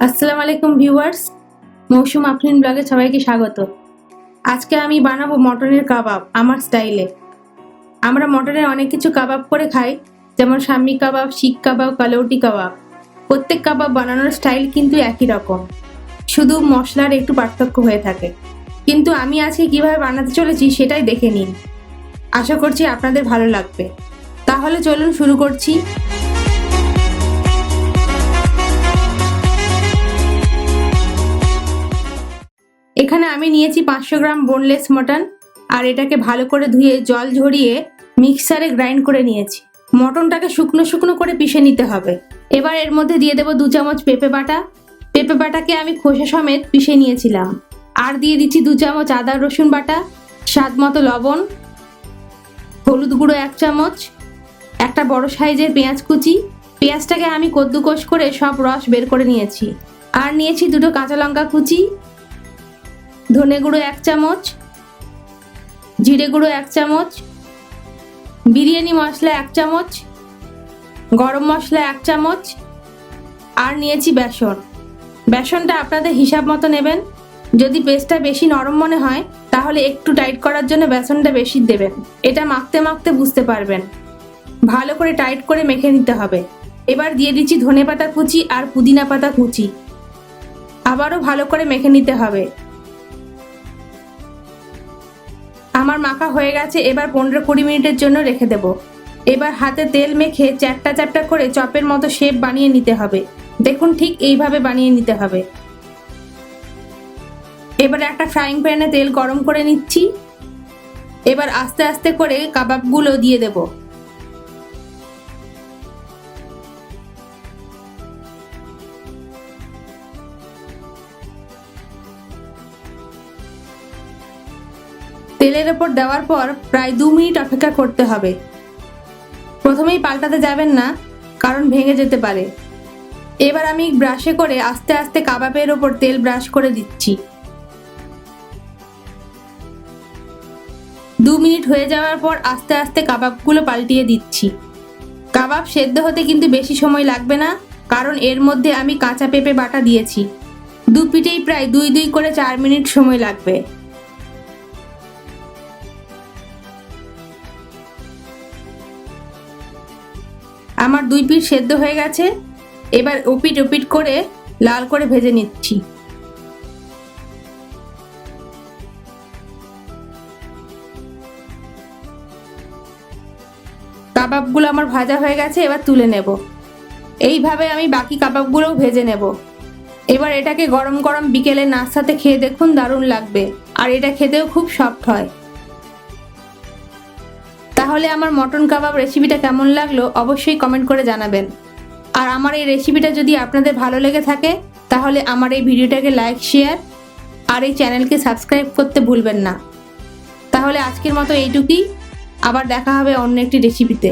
আসসালামু আলাইকুম ভিউয়ার্স, মৌসুম আফরিন ব্লগে সবাইকে স্বাগত। আজকে আমি বানাবো মটনের কাবাব আমার স্টাইলে। আমরা মটনের অনেক কিছু কাবাব করে খাই, যেমন শামি কাবাব, শিখ কাবাব, কালৌটি কাবাব। প্রত্যেক কাবাব বানানোর স্টাইল কিন্তু একই রকম, শুধু মশলার একটু পার্থক্য হয়ে থাকে। কিন্তু আমি আজকে কিভাবে বানাতে চলেছি সেটাই দেখে নিন। আশা করছি আপনাদের ভালো লাগবে। তাহলে চলুন শুরু করছি। এখানে আমি নিয়েছি 500 গ্রাম বোনলেস মটন, আর এটাকে ভালো করে ধুয়ে জল ঝরিয়ে মিক্সারে গ্রাইন্ড করে নিয়েছি। মটনটাকে শুকনো শুকনো করে পিষে নিতে হবে। এবার এর মধ্যে দিয়ে দেবো 2 চামচ পেঁপে বাটা। পেঁপে বাটাকে আমি খোসা সমেত পিষে নিয়েছিলাম। আর দিয়ে দিচ্ছি 2 চামচ আদা রসুন বাটা, স্বাদ মতো লবণ, হলুদ গুঁড়ো 1 চামচ, একটা বড় সাইজের পেঁয়াজ কুচি। পেঁয়াজটাকে আমি কদ্দুকস করে সব রস বের করে নিয়েছি। আর নিয়েছি 2টো কাঁচা লঙ্কা কুচি, ধনে গুঁড়ো 1 চামচ, জিরে গুঁড়ো 1 চামচ, বিরিয়ানি মশলা 1 চামচ, গরম মশলা 1 চামচ, আর নিয়েছি বেসন। বেসনটা আপনাদের হিসাব মতো নেবেন। যদি পেস্টটা বেশি নরম মনে হয় তাহলে একটু টাইট করার জন্য বেসনটা বেশি দেবেন। এটা মাখতে মাখতে বুঝতে পারবেন। ভালো করে টাইট করে মেখে নিতে হবে। এবার দিয়ে দিচ্ছি ধনেপাতা কুচি আর পুদিনা পাতা কুচি। আবারও ভালো করে মেখে নিতে হবে। আমার মাখা হয়ে গেছে। এবার 15-20 মিনিটের জন্য রেখে দেব। এবার হাতে তেল মেখে চ্যাপটা চ্যাপটা করে চপের মতো শেপ বানিয়ে নিতে হবে। দেখুন, ঠিক এইভাবে বানিয়ে নিতে হবে। এবার একটা ফ্রাইং প্যানে তেল গরম করে নিচ্ছি। এবার আস্তে আস্তে করে কাবাবগুলো দিয়ে দেব। তেলের ওপর দেওয়ার পর প্রায় 2 মিনিট অপেক্ষা করতে হবে। প্রথমেই পাল্টাতে যাবেন না, কারণ ভেঙে যেতে পারে। এবার আমি ব্রাশে করে আস্তে আস্তে কাবাবের ওপর তেল ব্রাশ করে দিচ্ছি। 2 মিনিট হয়ে যাওয়ার পর আস্তে আস্তে কাবাবগুলো পাল্টিয়ে দিচ্ছি। কাবাব সেদ্ধ হতে কিন্তু বেশি সময় লাগবে না, কারণ এর মধ্যে আমি কাঁচা পেঁপে বাটা দিয়েছি। 2 পিঠেই প্রায় 2 করে 4 মিনিট সময় লাগবে। আমার 2 পিঠ সেদ্ধ হয়ে গেছে। এবার ওপিট ওপিট করে লাল করে ভেজে নিচ্ছি। কাবাবগুলো আমার ভাজা হয়ে গেছে, এবার তুলে নেব। এইভাবে আমি বাকি কাবাবগুলোও ভেজে নেব। এবার এটাকে গরম গরম বিকেলে নাস্তাতে খেয়ে দেখুন, দারুণ লাগবে। আর এটা খেতেও খুব সফট হয়। তাহলে আমার মটন কাবাব রেসিপিটা কেমন লাগলো অবশ্যই কমেন্ট করে জানাবেন। আর আমার এই রেসিপিটা যদি আপনাদের ভালো লেগে থাকে তাহলে আমার এই ভিডিওটাকে লাইক, শেয়ার আর এই চ্যানেলকে সাবস্ক্রাইব করতে ভুলবেন না। তাহলে আজকের মতো এইটুকুই। আবার দেখা হবে অন্য একটি রেসিপিতে।